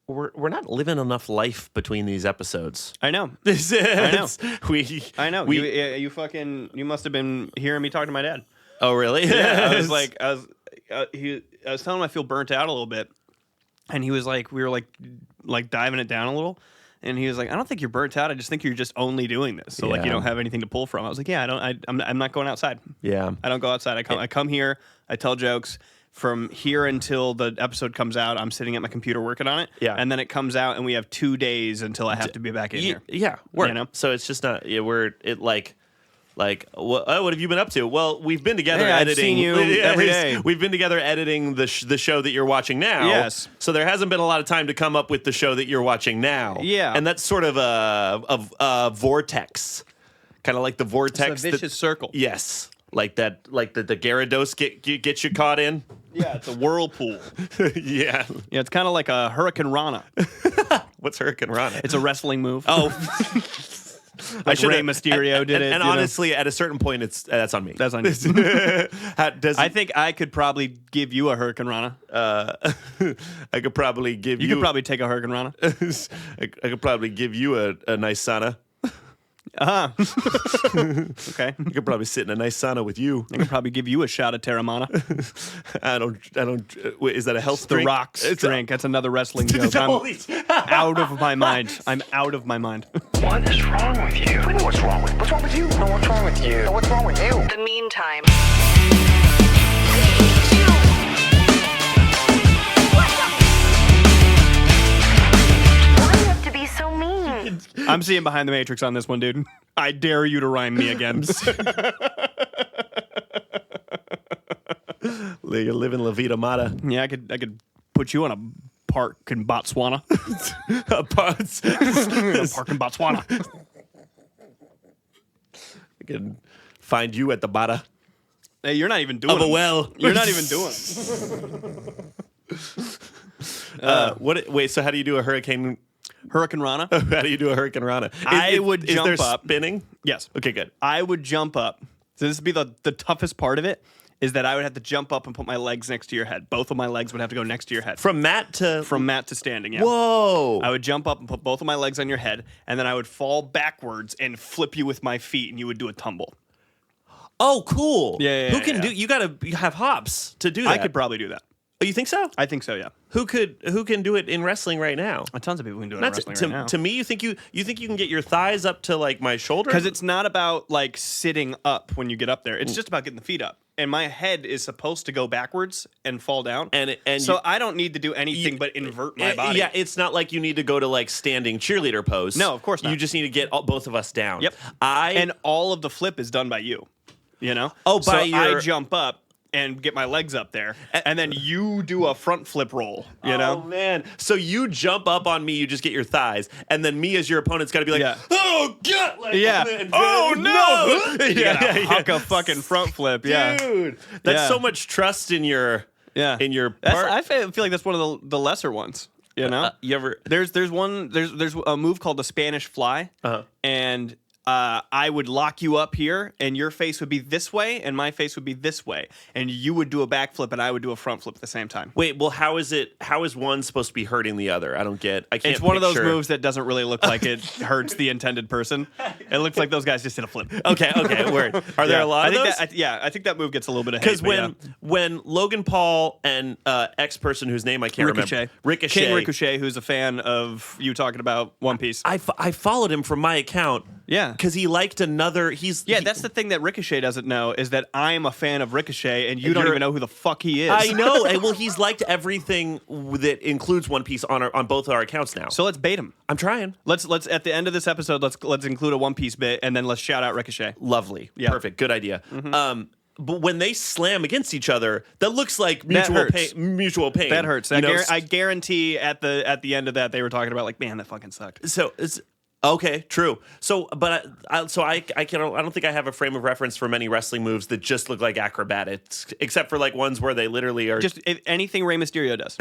we're not living enough life between these episodes. I know. I know. You must have been hearing me talk to my dad. Oh, really? Yeah. I was telling him I feel burnt out a little bit, and he was like, we were like diving it down a little, and he was like, I don't think you're burnt out. I just think you're just only doing this, so like you don't have anything to pull from. I was like, yeah, I'm not going outside. Yeah, I don't go outside. I come here. I tell jokes. From here until the episode comes out, I'm sitting at my computer working on it. Yeah. And then it comes out, and we have 2 days until I have to be back in here. Yeah, work. You know? So it's just not. Yeah, what have you been up to? Well, we've been together editing. I've seen you every day. We've been together editing the show that you're watching now. Yes. So there hasn't been a lot of time to come up with the show that you're watching now. Yeah. And that's sort of a vortex, kind of like the vortex. It's a vicious circle. Yes. Like that, like the Gyarados get you caught in. Yeah, it's a whirlpool. Yeah. Yeah, it's kind of like a Hurricane Rana. What's Hurricane Rana? It's a wrestling move. Oh. Like Rey Mysterio did it. And honestly, at a certain point, that's on me. That's on you. I think I could probably give you a Hurricane Rana. I could probably give you... You could probably take a Hurricane Rana. I could probably give you a nice sauna. Okay. I could probably sit in a nice sauna with you. I could probably give you a shot of Terramana. I don't. Wait, is that a health The drink? Rock's drink. That's another wrestling joke. I'm out of my mind. I'm out of my mind. What is wrong with you? I know what's wrong with you. What's wrong with you? No, what's wrong with you? No, what's wrong with you? The meantime. Why do you have to be so mean? I'm seeing Behind the Matrix on this one, dude. I dare you to rhyme me again. You're living La Vida Mata. Yeah, I could put you on a park in Botswana. A park in Botswana. I can find you at the bottom Hey, you're not even doing of a well. You're not even doing it. Wait, so how do you do a hurricane? Hurricane Rana? How do you do a Hurricane Rana? I would jump is there up. spinning? Yes. Okay, good. I would jump up. So this would be the toughest part of it, is that I would have to jump up and put my legs next to your head. Both of my legs would have to go next to your head. From mat to standing, yeah. Whoa. I would jump up and put both of my legs on your head, and then I would fall backwards and flip you with my feet, and you would do a tumble. Oh, cool. Yeah. Who can do? You gotta have hops to do that. I could probably do that. Oh, you think so? I think so, yeah. Who can do it in wrestling right now? Tons of people can do it in wrestling right now. To me, you think you can get your thighs up to like my shoulder? Because it's not about like sitting up when you get up there. It's just about getting the feet up. And my head is supposed to go backwards and fall down. So I don't need to do anything but invert my body. Yeah, it's not like you need to go to like standing cheerleader pose. No, of course not. You just need to get both of us down. Yep. And all of the flip is done by you. You know? Oh, so by your... I jump up and get my legs up there, and then you do a front flip roll, you know? Oh, man. So you jump up on me, you just get your thighs, and then me as your opponent's got to be like, oh, God! Like, oh, no! You yeah, gotta huck a fucking front flip, yeah. Dude, that's so much trust in your part. I feel like that's one of the lesser ones, you know? You ever... There's a move called the Spanish Fly, and... I would lock you up here, and your face would be this way, and my face would be this way, and you would do a backflip, and I would do a front flip at the same time. Wait, well, how is one supposed to be hurting the other? I can't. It's one of those moves that doesn't really look like it hurts the intended person. It looks like those guys just did a flip. Okay, word. Are there a lot of those? I think that move gets a little bit of hate. Because when Logan Paul and X-person whose name I can't remember, King Ricochet, who's a fan of you talking about One Piece. I followed him from my account. Yeah. Because he liked another... That's the thing that Ricochet doesn't know, is that I'm a fan of Ricochet, and you don't even know who the fuck he is. I know. Well, he's liked everything that includes One Piece on both our accounts now. So let's bait him. I'm trying. Let's at the end of this episode, let's include a One Piece bit, and then let's shout out Ricochet. Lovely. Yeah. Perfect. Good idea. Mm-hmm. But when they slam against each other, that looks like mutual pain. That hurts. I guarantee at the end of that, they were talking about like, man, that fucking sucked. So it's... Okay, true. So, but I don't think I have a frame of reference for many wrestling moves that just look like acrobatics, except for like ones where they literally are just anything Rey Mysterio does.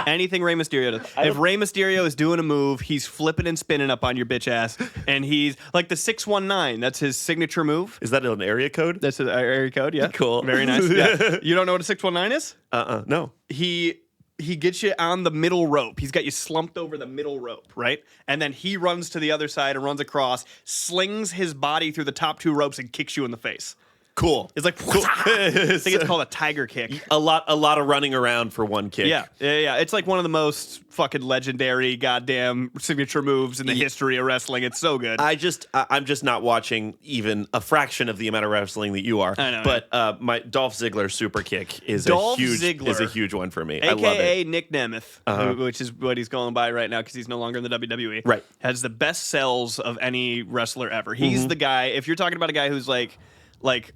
Anything Rey Mysterio does. If Rey Mysterio is doing a move, he's flipping and spinning up on your bitch ass, and he's like the 619. That's his signature move. Is that an area code? That's an area code. Yeah, cool. Very nice. Yeah. You don't know what a 619 is? No. He he gets you on the middle rope. He's got you slumped over the middle rope, right? And then he runs to the other side and runs across, slings his body through the top 2 ropes and kicks you in the face. Cool. It's like, cool. I think it's called a tiger kick. A lot of running around for one kick. Yeah. It's like one of the most fucking legendary goddamn signature moves in the history of wrestling. It's so good. I'm just not watching even a fraction of the amount of wrestling that you are. I know. But my Dolph Ziggler super kick is a huge one for me. AKA I love it. Nick Nemeth, which is what he's going by right now because he's no longer in the WWE. Right. Has the best sells of any wrestler ever. He's the guy, if you're talking about a guy who's like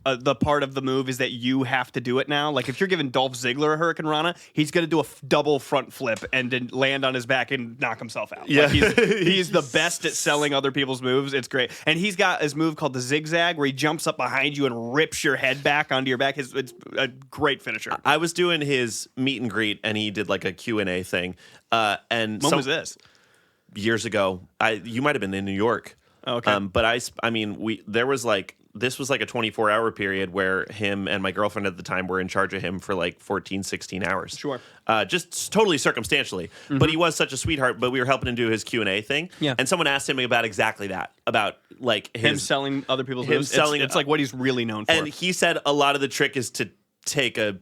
the part of the move is that you have to do it now. Like if you're giving Dolph Ziggler a Hurricane Rana, he's going to do a double front flip and then land on his back and knock himself out. Yeah. Like he's the best at selling other people's moves. It's great. And he's got his move called the zigzag where he jumps up behind you and rips your head back onto your back. It's a great finisher. I was doing his meet and greet and he did like a Q&A thing. And When was this? Years ago. You might have been in New York. Okay. But this was like a 24-hour period where him and my girlfriend at the time were in charge of him for like 14, 16 hours. Sure. Just totally circumstantially. But he was such a sweetheart, but we were helping him do his Q&A thing. Yeah. And someone asked him about exactly that, about like Him selling other people's him moves. selling- It's like what he's really known for. And he said a lot of the trick is to take a...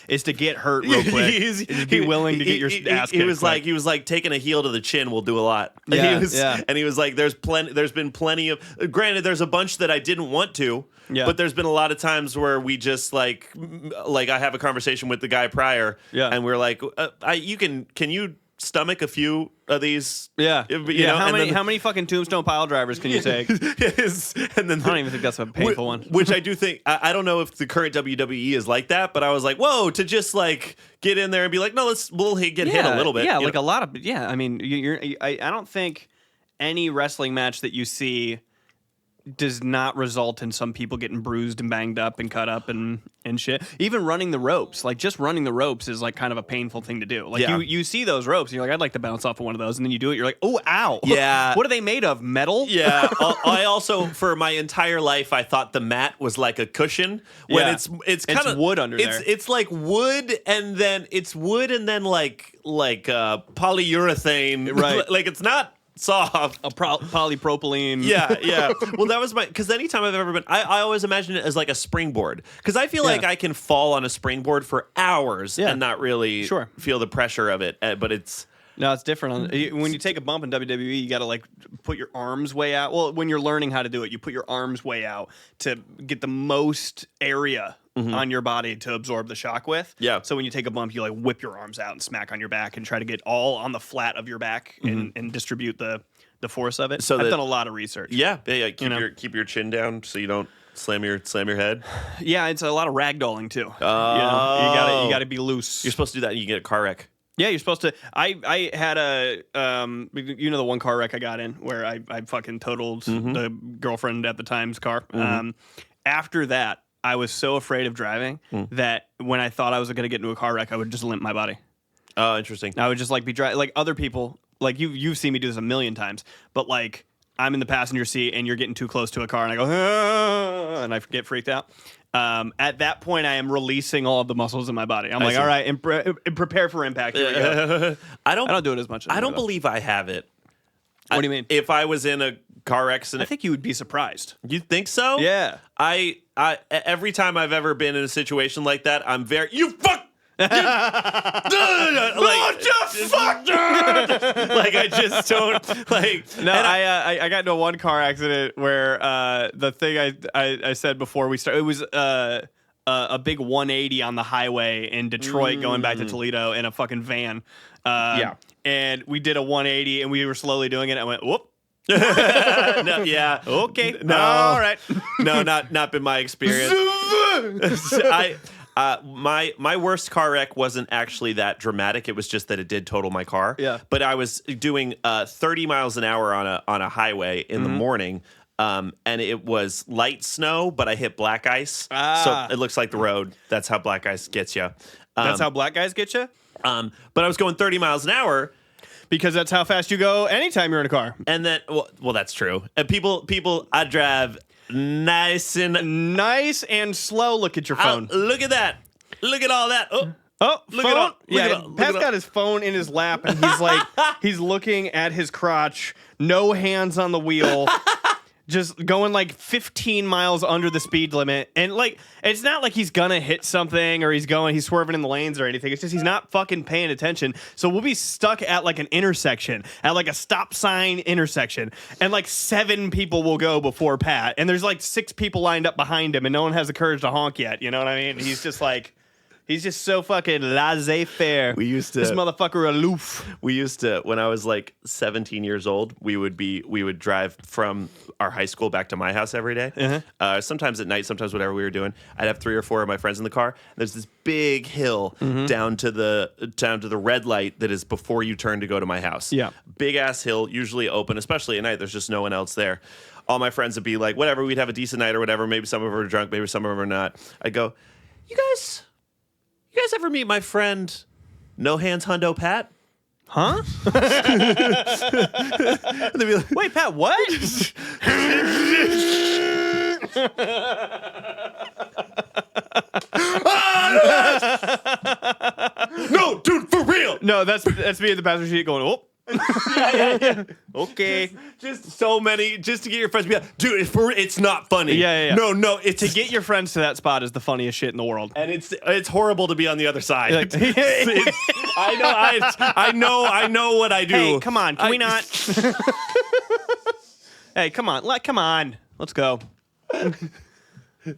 is to get hurt real quick. Is be willing to get your ass kicked. He was like taking a heel to the chin will do a lot. Yeah, And he was like, there's been plenty of, granted, there's a bunch that I didn't want to, but there's been a lot of times where we just like I have a conversation with the guy prior, and we're like, can you stomach a few of these? Yeah. You know, How many fucking tombstone pile drivers can you take? and then I don't even think that's a painful one. Which I do think, I don't know if the current WWE is like that, but I was like, whoa, to just like get in there and be like, no, we'll get hit a little bit. Yeah, you like know? a lot of, I mean, I don't think any wrestling match that you see does not result in some people getting bruised and banged up and cut up and shit. Even running the ropes, like just running the ropes is like kind of a painful thing to do. Like you see those ropes and you're like, I'd like to bounce off of one of those. And then you do it. You're like, oh, ow. Yeah. What are they made of? Metal? Yeah. I also, for my entire life, I thought the mat was like a cushion. When it's kind of wood under there. It's like wood and then like polyurethane. Right. Like it's not soft. A polypropylene. Yeah. Well, that was because anytime I've ever been, I always imagine it as like a springboard. Because I feel like I can fall on a springboard for hours and not really feel the pressure of it. But it's... No, it's different. When you take a bump in WWE, you got to like put your arms way out. Well, when you're learning how to do it, you put your arms way out to get the most area on your body to absorb the shock with. Yeah. So when you take a bump, you like whip your arms out and smack on your back and try to get all on the flat of your back and distribute the force of it. So I've done a lot of research. Yeah. Keep your chin down so you don't slam your head. Yeah, it's a lot of ragdolling too. Oh. You gotta be loose. You're supposed to do that and you get a car wreck. Yeah, you're supposed to. I had a the one car wreck I got in where I fucking totaled the girlfriend at the time's car. After that, I was so afraid of driving that when I thought I was going to get into a car wreck, I would just limp my body. Oh, interesting. I would just like be driving like other people. Like you've seen me do this a million times, but like I'm in the passenger seat and you're getting too close to a car and I go ah, and I get freaked out. At that point, I am releasing all of the muscles in my body. I'm like, all right, and prepare for impact. Here we go. I don't do it as much. I don't believe I have it. What do you mean? If I was in a car accident, I think you would be surprised. You think so? Yeah. I every time I've ever been in a situation like that, I'm very like I just don't like. No, I got into one car accident where the thing I said before we started, it was a big 180 on the highway in Detroit going back to Toledo in a fucking van. And we did a 180 and we were slowly doing it. I went, whoop. No, yeah. Okay. No. All right. No, not been my experience. My worst car wreck wasn't actually that dramatic. It was just that it did total my car. Yeah. But I was doing 30 miles an hour on a highway in the morning. And it was light snow, but I hit black ice. So it looks like the road. That's how black ice gets you. That's how black guys get you? But I was going 30 miles an hour. Because that's how fast you go anytime you're in a car. And then, well, that's true. And people, I drive nice and slow. Look at your phone. Look at that. Look at all that. Oh, Oh, Look phone? it up. Look Yeah, it up. Look Pat's it up. got his phone in his lap, and he's like, he's looking at his crotch, no hands on the wheel, just going like 15 miles under the speed limit. And like, it's not like he's gonna hit something or he's swerving in the lanes or anything. It's just he's not fucking paying attention. So we'll be stuck at like an intersection, at like a stop sign intersection, and like 7 people will go before Pat, and there's like 6 people lined up behind him, and no one has the courage to honk yet. You know what I mean? He's just like. He's just so fucking laissez-faire. This motherfucker aloof. We used to, when I was like 17 years old, we would drive from our high school back to my house every day. Uh-huh. Sometimes at night, sometimes whatever we were doing. I'd have 3 or 4 of my friends in the car. There's this big hill down to the red light that is before you turn to go to my house. Yeah. Big ass hill, usually open, especially at night. There's just no one else there. All my friends would be like, whatever, we'd have a decent night or whatever. Maybe some of them are drunk, maybe some of them are not. I'd go, You guys ever meet my friend No Hands Hundo Pat? Huh? They'd be like, Wait, Pat, what? no, dude, for real. No, that's me at the passenger seat going, oh. Yeah. Okay. Just so many, just to get your friends to be like, dude, it's not funny. Yeah. No, it's To get your friends to that spot is the funniest shit in the world. and it's horrible to be on the other side. Like- I know what I do. Hey, come on, can we not? Hey, come on, let's go.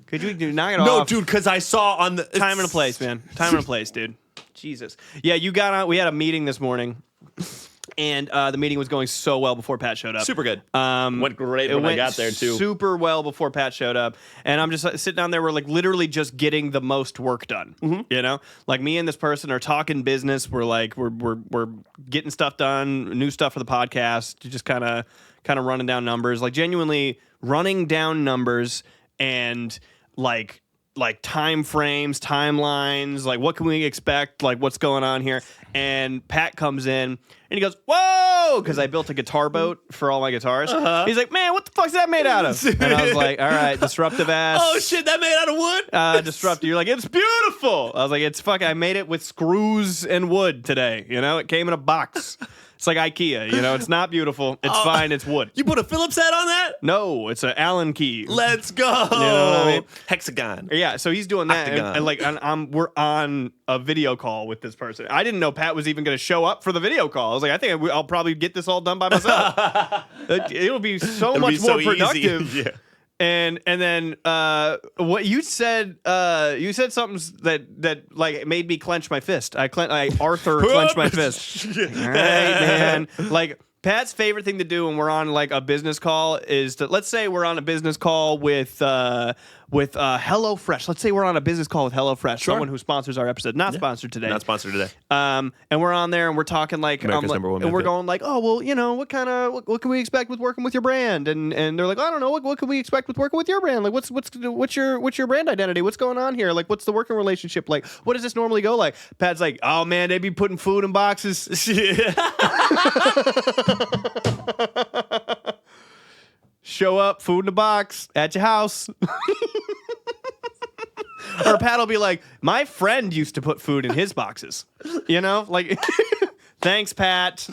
Could you knock it off? No, dude, because I saw on the Time and a place, man. Time and a place, dude. Jesus. Yeah, you got on. We had a meeting this morning, and the meeting was going so well before Pat showed up. Super good. Went great when I got there too. Super well before Pat showed up, and I'm just sitting down there. We're like literally just getting the most work done. You know, like me and this person are talking business. We're like we're getting stuff done, new stuff for the podcast. Just kind of running down numbers, like genuinely running down numbers and like time frames, timelines, like what can we expect, like what's going on here. And Pat comes in and he goes, whoa, because I built a guitar boat for all my guitars. He's like, man, what the fuck's that made out of? And I was like, all right, disruptive ass. Oh shit, that made out of wood? Disruptive. You're like, it's beautiful. I was like, it's fuck. I made it with screws and wood today. You know, it came in a box. It's like IKEA, you know, it's not beautiful. It's fine, it's wood. You put a Phillips head on that? No, it's an Allen key. Let's go. You know what I mean? Hexagon. Yeah, so he's doing that, and we're on a video call with this person. I didn't know Pat was even going to show up for the video call. I was like, I think I'll probably get this all done by myself. It'll be so It'll much be so more productive. easy. Yeah. And then what you said something that like made me clench my fist. Arthur clenched my fist. All right, man. Like Pat's favorite thing to do when we're on like a business call is to, let's say we're on a business call with HelloFresh. Let's say we're on a business call with HelloFresh, someone who sponsors our episode. Not sponsored today. Not sponsored today. And we're on there and we're talking like, America's number one and we're benefit. going like, oh well, you know, what can we expect with working with your brand? And they're like, I don't know, what can we expect with working with your brand? Like, what's your brand identity? What's going on here? Like, what's the working relationship like? What does this normally go like? Pat's like, oh man, they be putting food in boxes. Show up, food in a box at your house. Or Pat will be like, my friend used to put food in his boxes. You know, like, thanks, Pat.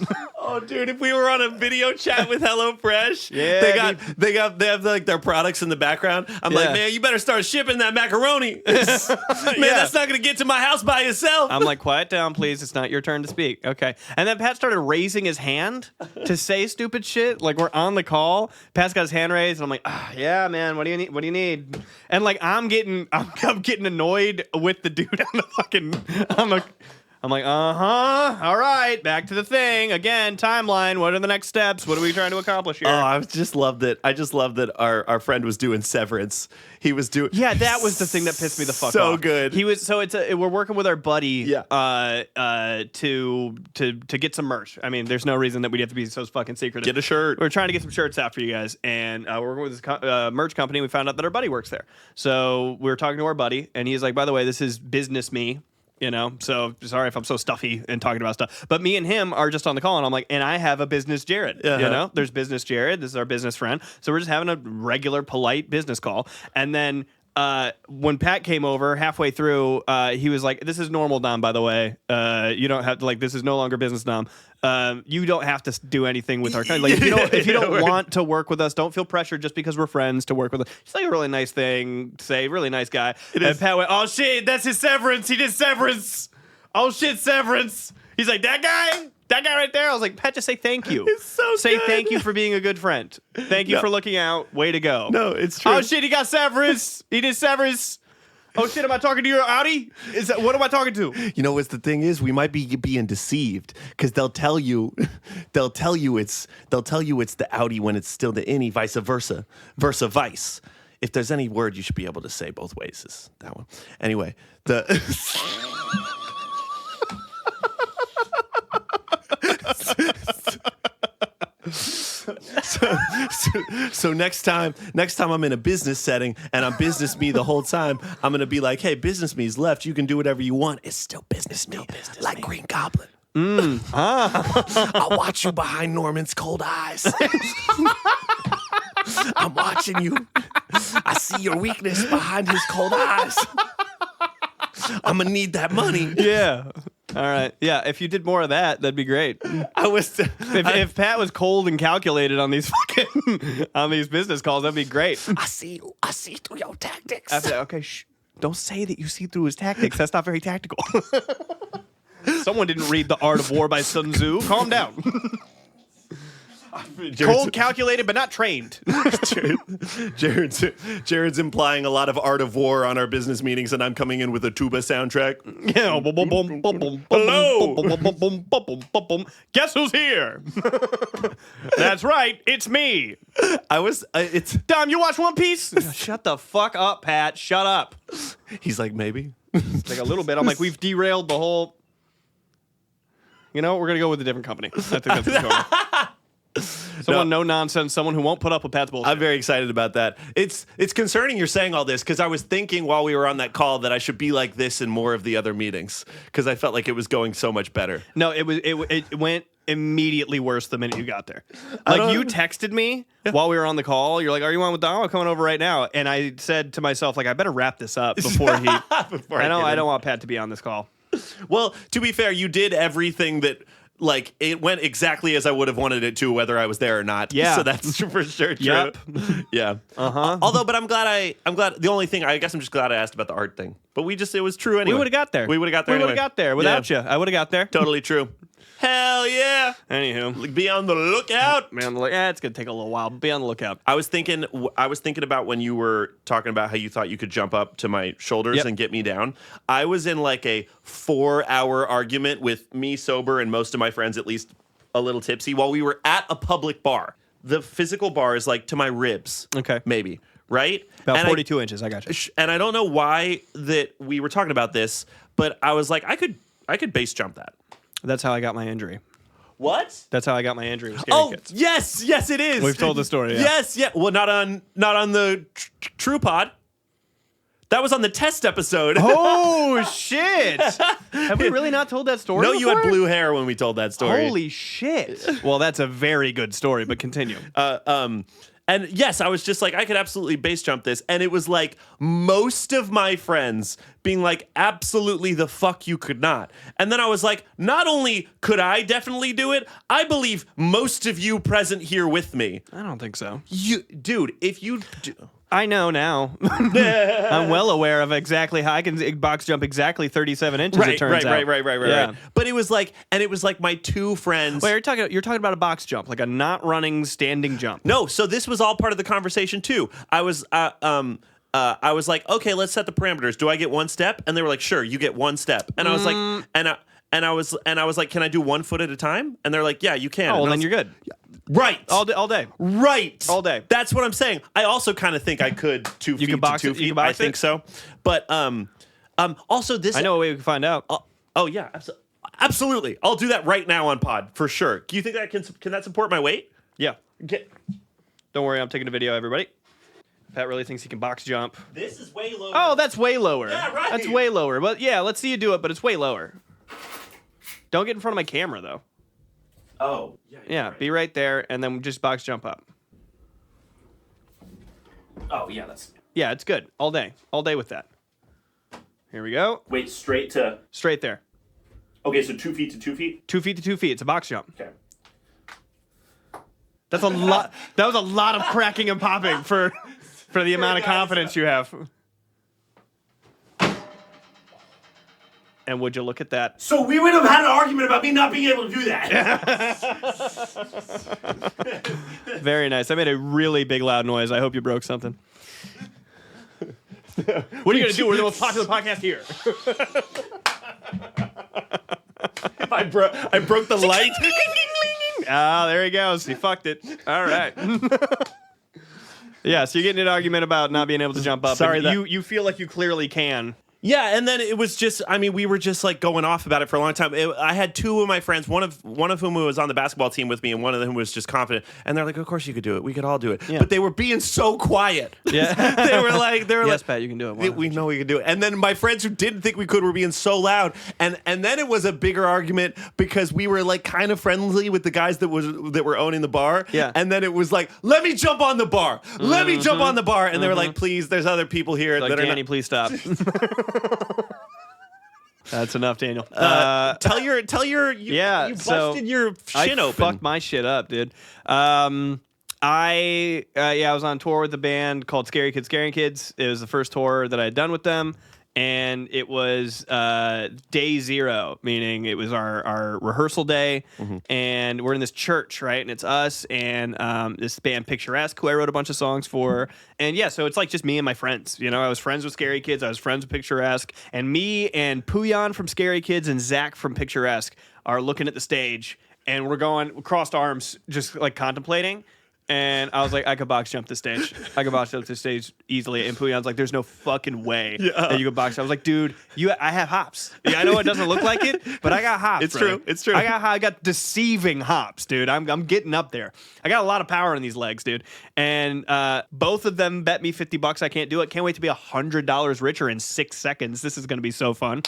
Oh, dude, if we were on a video chat with HelloFresh, Yeah, they have like their products in the background. I'm Yeah. like, man, you better start shipping that macaroni. Man, that's not gonna get to my house by itself. I'm like, quiet down, please. It's not your turn to speak. Okay. And then Pat started raising his hand to say stupid shit. Like, we're on the call. Pat's got his hand raised, and I'm like, yeah, man, what do you need? What do you need? And like, I'm getting annoyed with the dude on the fucking. I'm like, all right, back to the thing again. Timeline. What are the next steps? What are we trying to accomplish here? Oh, I just loved it. I just loved that our friend was doing Severance. He was doing. Yeah, that was the thing that pissed me the fuck off. So good. He was we're working with our buddy. Yeah. To get some merch. I mean, there's no reason that we'd have to be so fucking secretive. Get a shirt. We're trying to get some shirts out for you guys, and we're working with this merch company. We found out that our buddy works there, so we were talking to our buddy, and he's like, "By the way, this is business me." You know, so sorry if I'm so stuffy and talking about stuff. But me and him are just on the call, and I'm like, and I have a business Jared. Uh-huh. You know, there's business Jared. This is our business friend. So we're just having a regular, polite business call. And then when Pat came over halfway through, he was like, "This is normal, Dom. By the way, you don't have to like. This is no longer business, Dom. You don't have to do anything with our kind. Like, if you don't want to work with us, don't feel pressured just because we're friends to work with us. It's like a really nice thing to say. Really nice guy. And Pat went, "Oh shit, that's his severance. He did severance. Oh shit, severance." He's like, "That guy." That guy right there, I was like, Pat, just say thank you. It's so Say good. Thank you for being a good friend. Thank you for looking out. Way to go. No, it's true. Oh, shit, he got severance. He did severance. Oh, shit, am I talking to your Audi? What am I talking to? You know what the thing is? We might be being deceived because they'll tell you it's the Audi when it's still the innie, vice versa, vice. If there's any word you should be able to say both ways, is that one. Anyway, So next time I'm in a business setting and I'm business me the whole time, I'm gonna be like, hey, business me's left. You can do whatever you want. It's still business me, like Green Goblin. I'll watch you behind Norman's cold eyes. I'm watching you. I see your weakness behind his cold eyes. I'm gonna need that money. Yeah. All right. Yeah. If you did more of that, that'd be great. If Pat was cold and calculated on these on these business calls, that'd be great. I see through your tactics. Okay. Don't say that you see through his tactics. That's not very tactical. Someone didn't read The Art of War by Sun Tzu. Calm down. Cold, calculated, but not trained. Jared's implying a lot of Art of War on our business meetings, and I'm coming in with a tuba soundtrack. Yeah. Hello. Guess who's here? That's right. It's me. It's Dom, you watch One Piece? Shut the fuck up, Pat. Shut up. He's like, maybe. Like a little bit. I'm like, we've derailed the whole. You know, we're gonna go with a different company. I think that's what's going on. Someone no nonsense, someone who won't put up with Pat's bullshit. I'm very excited about that. It's concerning you're saying all this because I was thinking while we were on that call that I should be like this in more of the other meetings because I felt like it was going so much better. No, it went immediately worse the minute you got there. Like you texted me while we were on the call. You're like, "Are you on with Dom? I'm coming over right now." And I said to myself, like, I better wrap this up before he. I don't want Pat to be on this call. Well, to be fair, you did everything that. Like, it went exactly as I would have wanted it to, whether I was there or not. Yeah. So that's for sure true. Yep. Yeah. Uh-huh. Although, but I'm glad, the only thing, I guess I'm just glad I asked about the art thing. But it was true anyway. We would have got there. We would have got there anyway. Without you. I would have got there. Totally true. Hell yeah. Anywho. Be on the lookout. It's going to take a little while, but be on the lookout. I was thinking about when you were talking about how you thought you could jump up to my shoulders and get me down. I was in like a 4-hour argument with me sober and most of my friends at least a little tipsy while we were at a public bar. The physical bar is like to my ribs. Okay. Maybe. Right? About 42 inches. I got you. And I don't know why that we were talking about this, but I was like, I could base jump that. That's how I got my injury. What? That's how I got my injury with Scary Kids. Yes, it is. We've told the story. Yeah. Yes, yeah. Well, not on the True Pod. That was on the test episode. Oh shit! Have we really not told that story? No, before? you had blue hair when we told that story. Holy shit! Well, that's a very good story, but continue. And yes, I was just like, I could absolutely base jump this. And it was like most of my friends being like, absolutely the fuck you could not. And then I was like, not only could I definitely do it, I believe most of you present here with me. I don't think so. Dude, if you do. I know now. I'm well aware of exactly how I can box jump exactly 37 inches, it turns out. Right. But it was like my two friends. Wait, you're talking about a box jump, like a not running standing jump. No, so this was all part of the conversation too. I was like, okay, let's set the parameters. Do I get one step? And they were like, sure, you get one step. And I was like, and I was like, can I do 1 foot at a time? And they're like, yeah, you can. Oh, well, then you're good. Right. All day. Right. All day. That's what I'm saying. I also kind of think I could 2 feet can box to 2 it? feet. You can box I think it? so. But also this. I know a way we can find out. Oh yeah, absolutely. I'll do that right now on pod for sure. Do you think that can that support my weight? Yeah. Don't worry, I'm taking a video, everybody. Pat really thinks he can box jump. This is way lower. Oh, that's way lower. Yeah, right. That's way lower. But yeah, let's see you do it, but it's way lower. Don't get in front of my camera, though. Oh. Yeah, right. Be right there, and then just box jump up. Oh, yeah, that's... Yeah, it's good. All day with that. Here we go. Wait, straight there. Okay, so 2 feet to 2 feet. 2 feet to 2 feet. It's a box jump. Okay. That's a lot. That was a lot of cracking and popping for the amount of confidence you have. And would you look at that? So we would have had an argument about me not being able to do that. Very nice. I made a really big loud noise. I hope you broke something. What are you going to do? We're the most popular podcast here. I broke the light. Ah, there he goes. He fucked it. All right. Yeah, so you're getting an argument about not being able to jump up. Sorry, you feel like you clearly can. Yeah, and then it was just, I mean, we were just like going off about it for a long time. I had two of my friends, one of whom was on the basketball team with me, and one of them was just confident. And they're like, "Of course you could do it. We could all do it." Yeah. But they were being so quiet. Yeah, they were like, "Yes, Pat, you can do it. We know we can do it." And then my friends who didn't think we could were being so loud, and then it was a bigger argument because we were like kind of friendly with the guys that were owning the bar. Yeah, and then it was like, "Let me jump on the bar. Let me jump on the bar," and they were like, "Please, there's other people here like, that Danny, please stop." That's enough, Daniel. Tell your you busted your shin open. I fucked my shit up, dude. I was on tour with a band called Scary Kids Scaring Kids. It was the first tour that I had done with them, and it was day zero, meaning it was our rehearsal day, and we're in this church, right? And it's us and this band Picturesque, who I wrote a bunch of songs for. And yeah, so it's like just me and my friends. You know, I was friends with Scary Kids, I was friends with Picturesque, and me and Puyan from Scary Kids and Zach from Picturesque are looking at the stage, and we're going crossed arms, just like contemplating. And I was like, I could box jump the stage. I could box jump the stage easily. And Puyan's like, there's no fucking way that you could box jump. I was like, dude, I have hops. Yeah, I know it doesn't look like it, but I got hops. It's true. It's true. I got deceiving hops, dude. I'm getting up there. I got a lot of power in these legs, dude. And both of them bet me $50 I can't do it. Can't wait to be $100 richer in 6 seconds. This is going to be so fun.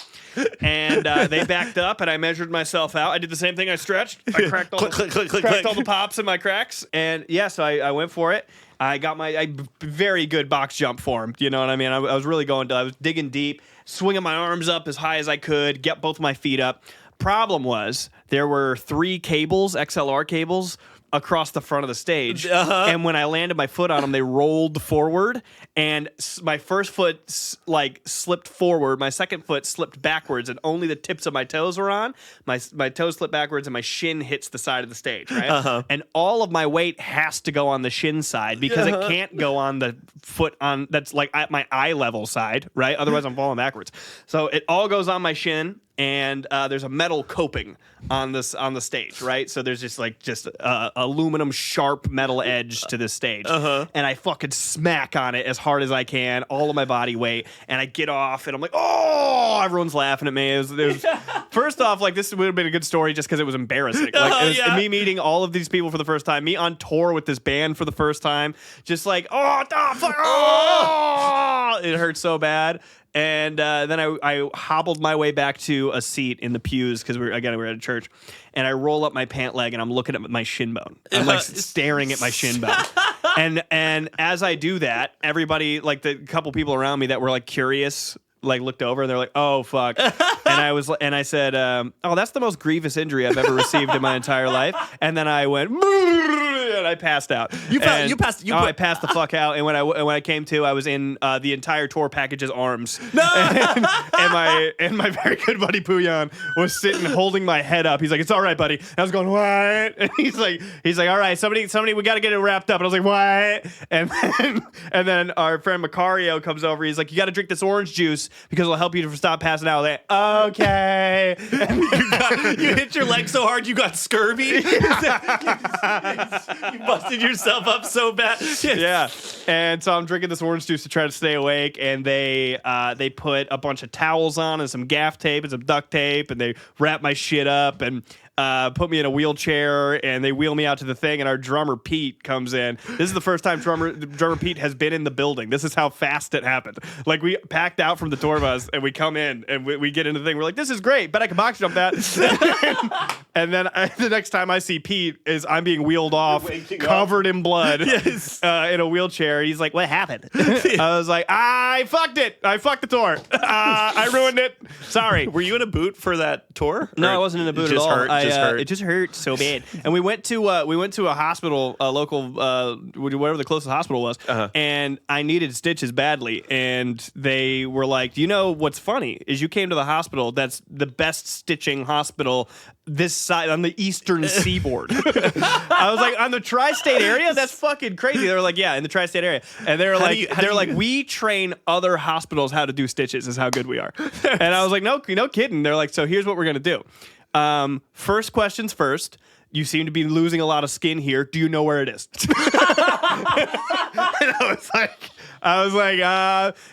And they backed up, and I measured myself out. I did the same thing. I stretched. I cracked all, cracked all the pops in my cracks. And yeah, so I went for it. I got my very good box jump form. You know what I mean? I was really I was digging deep, swinging my arms up as high as I could, get both my feet up. Problem was, there were 3 cables, XLR cables, across the front of the stage. And when I landed my foot on them, they rolled forward, and my first foot slipped forward, my second foot slipped backwards, and only the tips of my toes were on. My toes slipped backwards, and my shin hits the side of the stage, right? And all of my weight has to go on the shin side because it can't go on the foot that's like at my eye level side, right? Otherwise I'm falling backwards. So it all goes on my shin. And there's a metal coping on the stage, right? So there's just aluminum sharp metal edge to this stage, and I fucking smack on it as hard as I can, all of my body weight, and I get off, and I'm like, oh! Everyone's laughing at me. It was first off, like, this would have been a good story just because it was embarrassing. Like, it was me meeting all of these people for the first time, me on tour with this band for the first time, just like, it hurt so bad. And then I hobbled my way back to a seat in the pews because we were at a church, and I roll up my pant leg and I'm looking at my shin bone. I'm like staring at my shin bone, and as I do that, everybody, like the couple people around me that were like curious, like looked over and they're like, "Oh fuck," and I said, "Oh, that's the most grievous injury I've ever received in my entire life." And then I went, and I passed out. I passed the fuck out. And when I came to, I was in the entire tour package's arms. No! and my very good buddy Puyan was sitting holding my head up. He's like, "It's all right, buddy." And I was going, "What?" And he's like, "All right, somebody, we got to get it wrapped up." And I was like, "What?" And then our friend Macario comes over. He's like, "You got to drink this orange juice because it'll help you to stop passing out." I was like, "Okay." And you hit your leg so hard you got scurvy. You busted yourself up so bad. Yeah. And so I'm drinking this orange juice to try to stay awake, and they put a bunch of towels on and some gaff tape and some duct tape, and they wrap my shit up, and put me in a wheelchair, and they wheel me out to the thing, and our drummer Pete comes in. This is the first time drummer Pete has been in the building. This is how fast it happened. Like, we packed out from the tour bus, and we come in, and we get into the thing. We're like, this is great, but I can box jump that. And then the next time I see Pete is I'm being wheeled off, covered in blood, in a wheelchair. He's like, what happened? I was like, I fucked it. I fucked the tour. I ruined it. Sorry. Were you in a boot for that tour? No, I wasn't in a boot at all. Hurt. It just hurt so bad. And we went to a hospital, a local, whatever the closest hospital was, and I needed stitches badly. And they were like, you know what's funny is you came to the hospital that's the best stitching hospital this side on the eastern seaboard. I was like, on the tri-state area? That's fucking crazy. They were like, yeah, in the tri-state area. And they were like, we train other hospitals how to do stitches is how good we are. And I was like, no kidding. They're like, so here's what we're going to do. First questions first. You seem to be losing a lot of skin here. Do you know where it is? And I was like,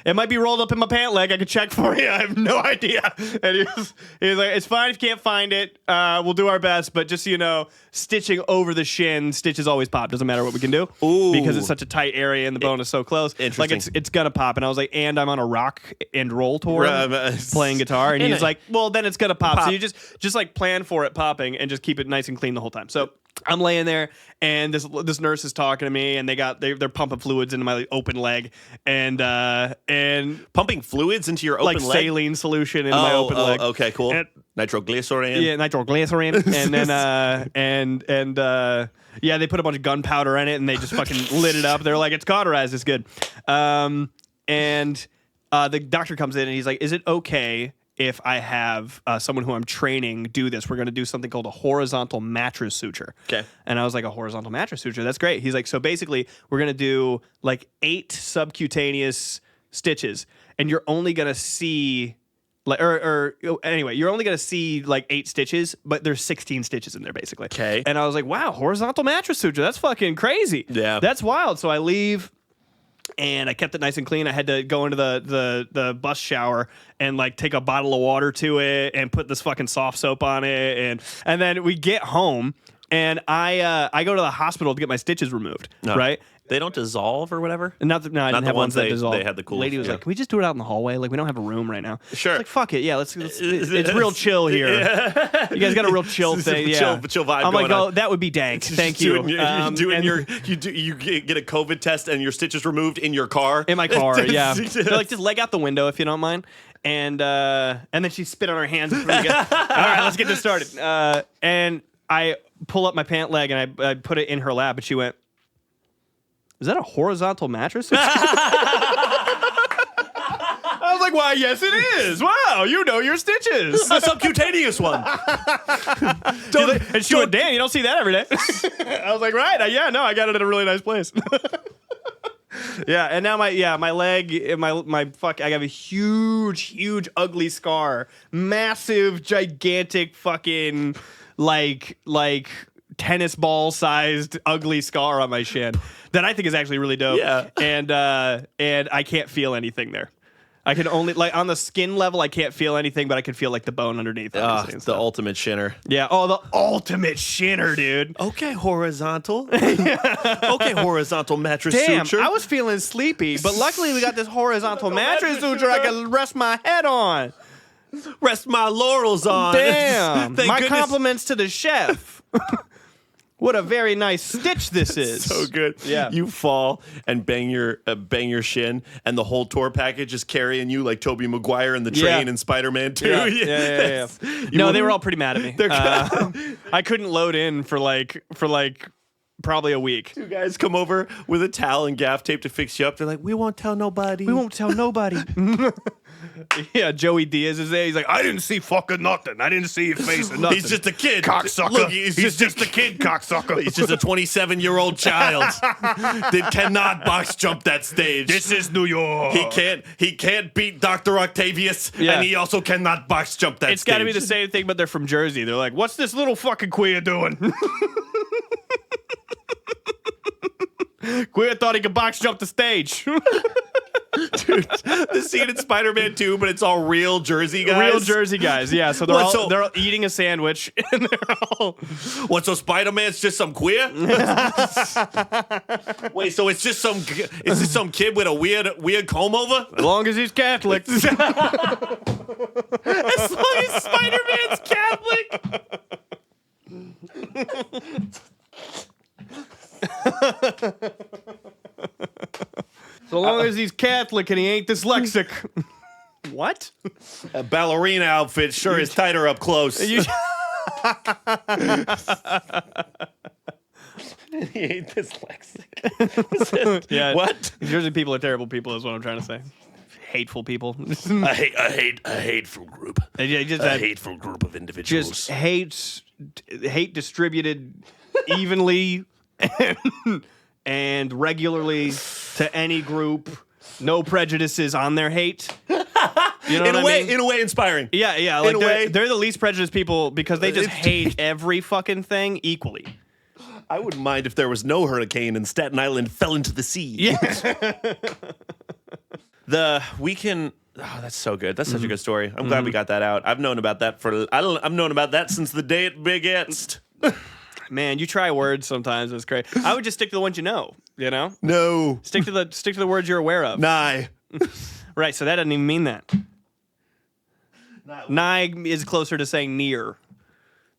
it might be rolled up in my pant leg. I could check for you. I have no idea. And he was like, it's fine if you can't find it. We'll do our best. But just so you know, stitching over the shin, stitches always pop. Doesn't matter what we can do. Ooh. Because it's such a tight area and the bone is so close. Interesting. Like, it's going to pop. And I was like, and I'm on a rock and roll tour playing guitar. And he's like, well, then it's going to pop. So you just like plan for it popping and just keep it nice and clean the whole time. So I'm laying there, and this nurse is talking to me, and they're pumping fluids into my open leg, and pumping fluids into your open like leg? saline solution into my open leg. Okay, cool. And, nitroglycerin. Yeah, nitroglycerin, and then yeah, they put a bunch of gunpowder in it, and they just fucking lit it up. They're like, it's cauterized, it's good. And the doctor comes in, and he's like, is it okay if I have someone who I'm training do this? We're going to do something called a horizontal mattress suture. Okay. And I was like, a horizontal mattress suture? That's great. He's like, so basically, we're going to do like 8 subcutaneous stitches, and you're only going to see like, anyway, you're only going to see like 8 stitches, but there's 16 stitches in there basically. Okay. And I was like, wow, horizontal mattress suture. That's fucking crazy. Yeah. That's wild. So I leave. And I kept it nice and clean. I had to go into the bus shower and like take a bottle of water to it and put this fucking soft soap on it. And then we get home, and I go to the hospital to get my stitches removed. No. Right? They don't dissolve or whatever? I didn't have ones that dissolve. They had the cool. Lady was like, can we just do it out in the hallway? Like, we don't have a room right now. Sure. It's like, fuck it. Yeah, let's it's real chill here. Yeah. You guys got a real chill thing. Yeah. Chill vibe. I'm going like, oh, that would be dank. Thank you. You get a COVID test and your stitches removed in your car. In my car, yeah. They're like, just leg out the window if you don't mind. And then she spit on her hands. All right, let's get this started. And I pull up my pant leg and I put it in her lap, and she went, is that a horizontal mattress? I was like, why, yes, it is. Wow, you know your stitches. A subcutaneous one. And she went, damn, you don't see that every day. I was like, right, yeah, no, I got it at a really nice place. Yeah, and now my leg, my fuck, I have a huge, ugly scar. Massive, gigantic fucking, like tennis ball sized ugly scar on my shin that I think is actually really dope. Yeah. And I can't feel anything there. I can only, like, on the skin level, I can't feel anything, but I can feel like the bone underneath. The ultimate shinner. Yeah. Oh, the ultimate shinner, dude. Okay, horizontal. Okay, horizontal mattress suture. I was feeling sleepy, but luckily we got this horizontal mattress suture I can rest my head on. Rest my laurels on. Damn. My goodness. compliments to the chef. What a very nice stitch this is. So good. Yeah. You fall and bang your shin, and the whole tour package is carrying you like Tobey Maguire in the train and Spider-Man 2. Yeah. No, they were all pretty mad at me. I couldn't load in for like probably a week. 2 guys come over with a towel and gaff tape to fix you up. They're like, we won't tell nobody. We won't tell nobody. Yeah, Joey Diaz is there. He's like, I didn't see fucking nothing. I didn't see your face or nothing. He's just a kid. Cocksucker. Look, he's just a kid, cocksucker. He's just a 27-year-old child that cannot box jump that stage. This is New York. He can't beat Dr. Octavius, and he also cannot box jump that stage. It's got to be the same thing, but they're from Jersey. They're like, what's this little fucking queer doing? Queer thought he could box jump the stage. Dude, the scene in Spider-Man 2, but it's all real Jersey guys. Real Jersey guys, yeah. So they're all eating a sandwich, and they're all. What? So Spider-Man's just some queer? Wait, so it's just some kid with a weird comb over? As long as he's Catholic. As long as Spider-Man's Catholic. So long as he's Catholic and he ain't dyslexic. What? A ballerina outfit sure is tighter up close. He ain't dyslexic. Yeah. What? Jersey people are terrible people, is what I'm trying to say. Hateful people. A hateful group. Yeah, just a hateful group of individuals. Just hate distributed evenly and regularly to any group. No prejudices on their hate. You know in a way, inspiring. Yeah. Like they're the least prejudiced people because they just hate every fucking thing equally. I wouldn't mind if there was no hurricane and Staten Island fell into the sea. Yeah. Oh, that's so good. That's such a good story. I'm glad we got that out. I've known about that I've known about that since the day it begins. Man, you try words sometimes. It's great. I would just stick to the ones you know. You know? No. Stick to the words you're aware of. Nigh. Right. So that doesn't even mean that. Nigh is closer to saying near.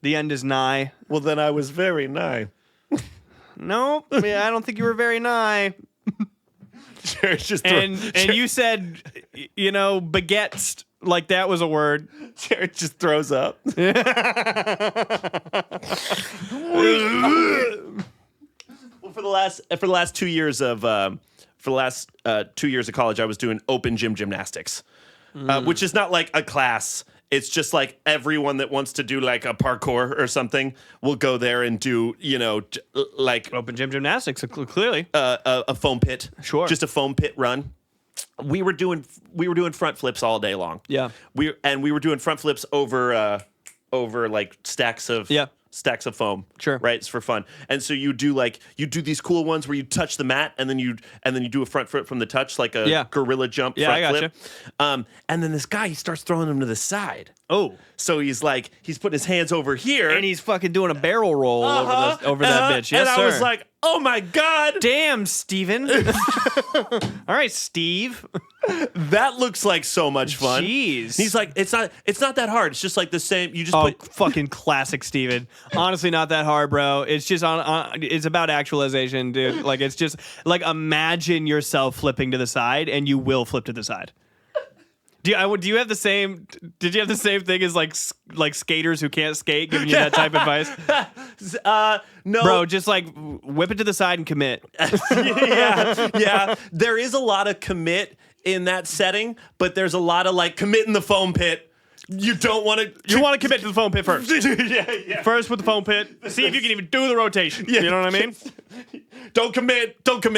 The end is nigh. Well, then I was very nigh. No, I don't think you were very nigh. Jared just and you said, baguettes like that was a word. Jared just throws up. Well, for the last 2 years of college, I was doing open gym gymnastics, which is not like a class. It's just like everyone that wants to do like a parkour or something will go there and do, like open gym gymnastics, clearly. A foam pit. Sure. Just a foam pit run. We were doing front flips all day long. Yeah. We were doing front flips over like stacks of foam. Sure. Right? It's for fun. And so you do these cool ones where you touch the mat and then you do a front flip from the touch, like a gorilla jump front flip. And then this guy, he starts throwing them to the side. Oh. So he's putting his hands over here. And he's fucking doing a barrel roll over that bitch. Yes, and sir. I was like, oh my God. Damn, Steven. All right, Steve. That looks like so much fun. Jeez. And he's like, it's not that hard. It's just like the same. You just put fucking classic Steven. Honestly, not that hard, bro. It's just it's about actualization, dude. Like, it's just like, imagine yourself flipping to the side and you will flip to the side. Do you have the same? Did you have the same thing as like skaters who can't skate giving you that type of advice? No, bro. Just like whip it to the side and commit. yeah. There is a lot of commit in that setting, but there's a lot of like commit in the foam pit. You don't want to. You want to commit to the foam pit first. Yeah. First with the foam pit. See if you can even do the rotation. Yeah. You know what I mean? Don't commit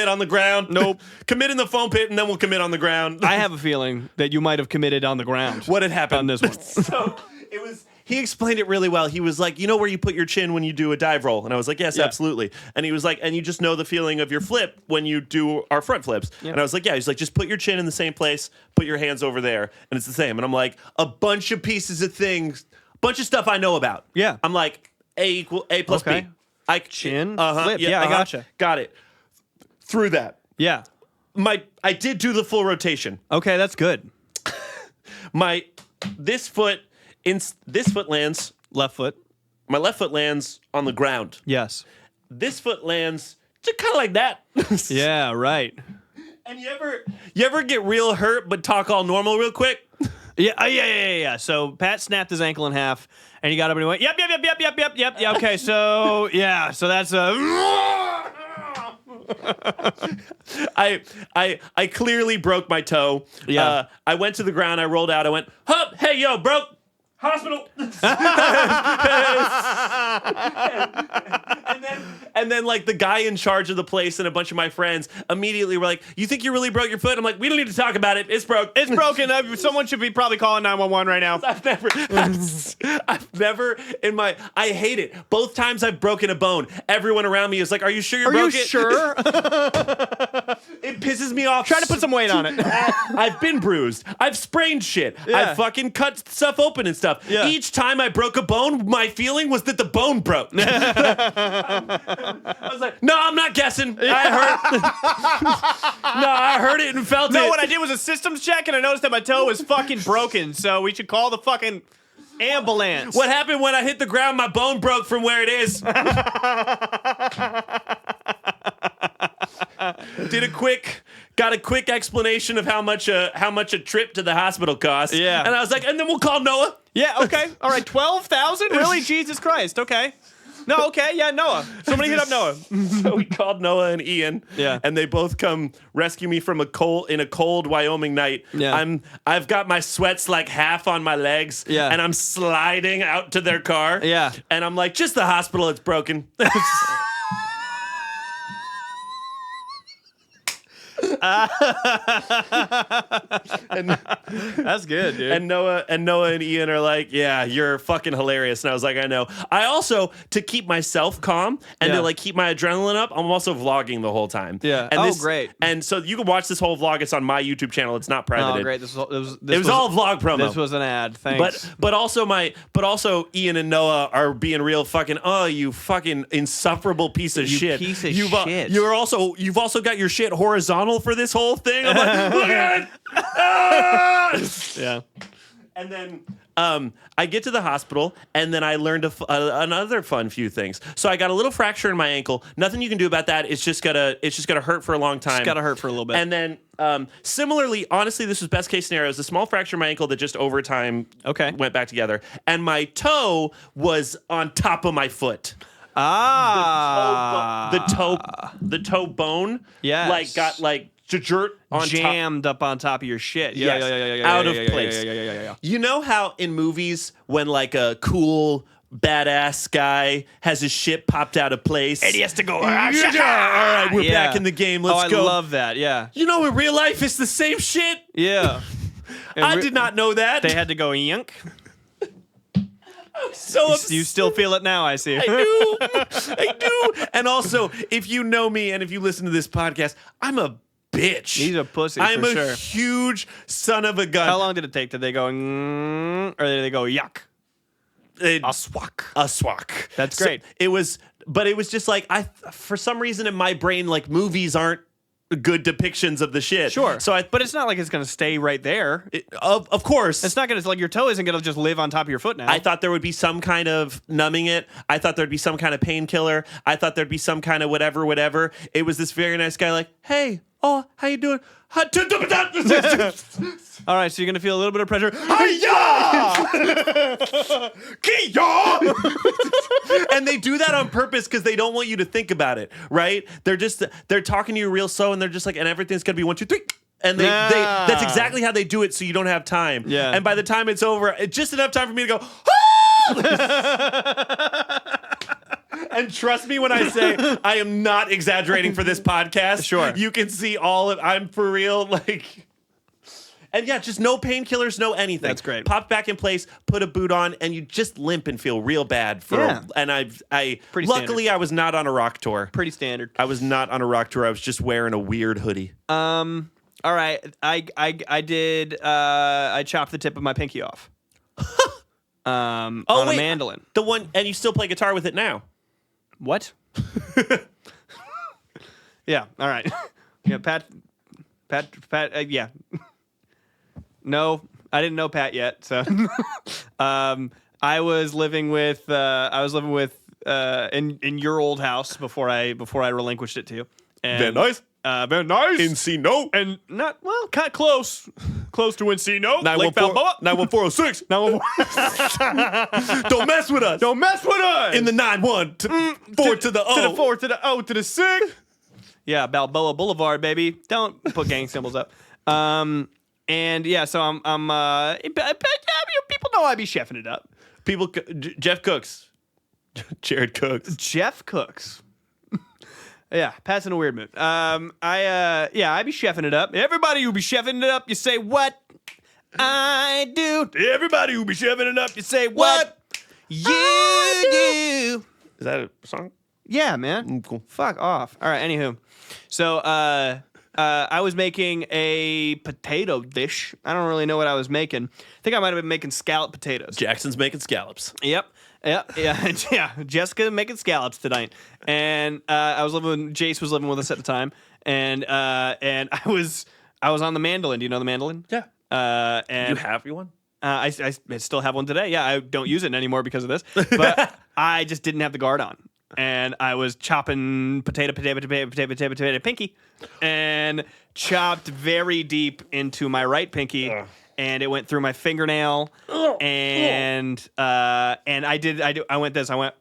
on the ground. Nope. Commit in the foam pit, and then we'll commit on the ground. I have a feeling that you might have committed on the ground. What had happened on this one? So it was. He explained it really well. He was like, where you put your chin when you do a dive roll? And I was like, yes, absolutely. And he was like, and you just know the feeling of your flip when you do our front flips. Yeah. And I was like, yeah. He's like, just put your chin in the same place, put your hands over there, and it's the same. And I'm like, a bunch of pieces of things, bunch of stuff I know about. Yeah. I'm like, A plus B. Chin, flip. Yeah, I gotcha. Got it. Through that. Yeah. I did do the full rotation. Okay, that's good. This foot lands left foot. My left foot lands on the ground. Yes. This foot lands just kind of like that. Yeah, right. And you ever get real hurt but talk all normal real quick? Yeah. So Pat snapped his ankle in half, and he got up and he went, yep. Yeah, okay, so yeah, so that's I clearly broke my toe. Yeah. I went to the ground. I rolled out. I went, hup, hey, yo, broke. hospital. and then like the guy in charge of the place and a bunch of my friends immediately were like, "You think you really broke your foot?" I'm like, "We don't need to talk about it. It's broke. It's broken. Someone should be probably calling 911 right now." I've never in my. I hate it. Both times I've broken a bone, everyone around me is like, "Are you sure you broke it?" Sure? It pisses me off. Try to put some weight on it. I've been bruised. I've sprained shit. Yeah. I've fucking cut stuff open and stuff. Yeah. Each time I broke a bone, my feeling was that the bone broke. I was like, "No, I'm not guessing. I heard. No, I heard it and felt it." No, what I did was a systems check, and I noticed that my toe was fucking broken. So we should call the fucking ambulance. What happened when I hit the ground? My bone broke from where it is. Got a quick explanation of how much a trip to the hospital costs. Yeah. And I was like, and then we'll call Noah. Yeah, okay. All right, 12,000? Really? Jesus Christ. Okay. No, okay. Yeah, Noah. Somebody hit up Noah. So we called Noah and Ian. Yeah. And they both come rescue me from a cold Wyoming night. Yeah. I've got my sweats like half on my legs. Yeah. And I'm sliding out to their car. Yeah. And I'm like, "Just the hospital, it's broken." That's good, dude. And Noah and Ian are like, "Yeah, you're fucking hilarious." And I was like, "I know." I also, to keep myself calm and to like keep my adrenaline up, I'm also vlogging the whole time. Yeah. And Great. And so you can watch this whole vlog. It's on my YouTube channel. It's not private. Oh, great. This was all vlog promo. This was an ad. Thanks. But also Ian and Noah are being real fucking, "Oh, you fucking insufferable piece of shit. Piece of shit. shit. You've also got your shit horizontal for this whole thing." I'm like, "Look at it." Ah! Yeah. And then I get to the hospital, and then I learned another fun few things. So I got a little fracture in my ankle. Nothing you can do about that. It's just gonna hurt for a long time. It's gotta hurt for a little bit. And then similarly, honestly, this was best case scenario. It was a small fracture in my ankle that just over time went back together. And my toe was on top of my foot. The toe bone. Yes. Got dirt on jammed up on top of your shit. Yeah, Yes. Out of place. Yeah. You know how in movies when like a cool badass guy has his shit popped out of place and he has to go, all right, we're back in the game, let's go. I love that. Yeah. You know, in real life it's the same shit. Yeah. I did not know that. They had to go yank. So you still feel it now, I see. I do. And also, if you know me and if you listen to this podcast, I'm a bitch. He's a pussy. I'm for a sure. huge son of a gun. How long did it take? Did they go or did they go yuck? A swak. That's great. So it was just like for some reason in my brain, like movies aren't good depictions of the shit. Sure. So but it's not like it's gonna stay right there. Of course. It's not gonna like your toe isn't gonna just live on top of your foot now. I thought there would be some kind of numbing it. I thought there'd be some kind of painkiller. I thought there'd be some kind of whatever. It was this very nice guy like, "Hey, oh, how you doing?" All right, so you're gonna feel a little bit of pressure. And they do that on purpose because they don't want you to think about it, right? They're talking to you real slow, and they're just like, and everything's gonna be 1, 2, 3. And that's exactly how they do it, so you don't have time. Yeah. And by the time it's over, it's just enough time for me to go. And trust me when I say I am not exaggerating for this podcast. Sure. You can see I'm for real, like. And yeah, just no painkillers, no anything. That's great. Pop back in place, put a boot on, and you just limp and feel real bad and I Pretty luckily standard. I was not on a rock tour. Pretty standard. I was not on a rock tour. I was just wearing a weird hoodie. All right. I chopped the tip of my pinky off. On a mandolin. The one, and you still play guitar with it now. What? Yeah. All right. Yeah. Pat. Yeah. No, I didn't know Pat yet. So, I was living with in your old house before I relinquished it to you. And, Very nice. Very nice. Encino. And not kind of close to Encino. 91406. 914. Don't mess with us. Don't mess with us. In the 9-1 to 4 to the O. To the 4 to the O to the 6. Yeah, Balboa Boulevard, baby. Don't put gang symbols up. And yeah, so I'm people Oh, I be chefing it up. People, Jeff Cooks. Jared Cooks. Jeff Cooks. Yeah, passing a weird mood. I be chefing it up. Everybody who be chefing it up, you say what? I do. Everybody who be chefing it up, you say what? You do. Is that a song? Yeah, man. Cool. Fuck off. All right, anywho. So, I was making a potato dish. I don't really know what I was making. I think I might have been making scallop potatoes. Jackson's making scallops. Yep. Yeah. Jessica making scallops tonight, and Jace was living with us at the time, and I was on the mandolin. Do you know the mandolin? Yeah. And you have one? I still have one today. Yeah, I don't use it anymore because of this, but I just didn't have the guard on. And I was chopping potato, pinky, and chopped very deep into my right pinky, and it went through my fingernail, and I went this. I went,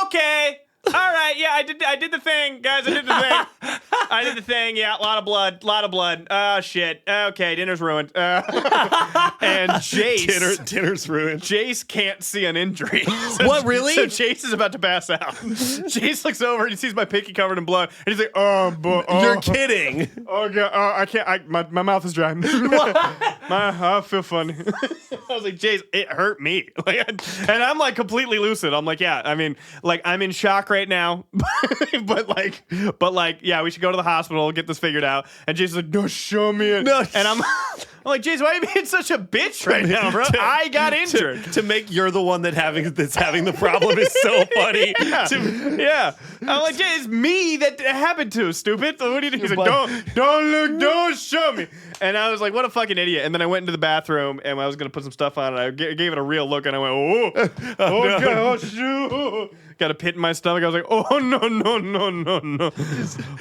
okay. All right, yeah, I did the thing, guys. I did the thing. Yeah, a lot of blood. Oh shit. Okay, dinner's ruined. And Jace, dinner's ruined. Jace can't see an injury. What, really? So Jace is about to pass out. Jace looks over and he sees my pinky covered in blood, and he's like, "Oh, you're kidding." Oh god, I can't. My mouth is dry. I feel funny. I was like, Jace, it hurt me. And I'm like completely lucid. I'm like, yeah. I mean, like I'm in shock right now, but yeah, we should go to the hospital, get this figured out. And Jason's like, no, show me it. No, and I'm like, Jason, why are you being such a bitch right now, bro? I got injured. To make you're the one that's having the problem is so funny. Yeah. I'm like, Jay, it's me that happened to, stupid. So what do you think? He's like, don't show me. And I was like, what a fucking idiot. And then I went into the bathroom and I was going to put some stuff on it. I gave it a real look and I went, God, oh, shoot. Got a pit in my stomach. I was like, oh, no.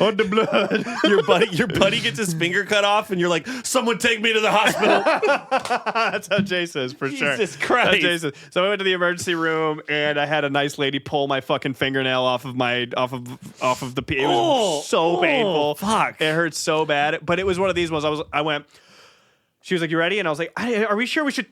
Oh, the blood. Your buddy gets his finger cut off and you're like, someone take me to the hospital. That's how Jay says, for sure. Jesus Christ. That's Jay says. So I went to the emergency room and I had a nice lady pull my fucking fingernail off of the pit. It was so painful. Fuck. It hurt so bad. But it was one of these ones. I went, she was like, you ready? And I was like, are we sure we should?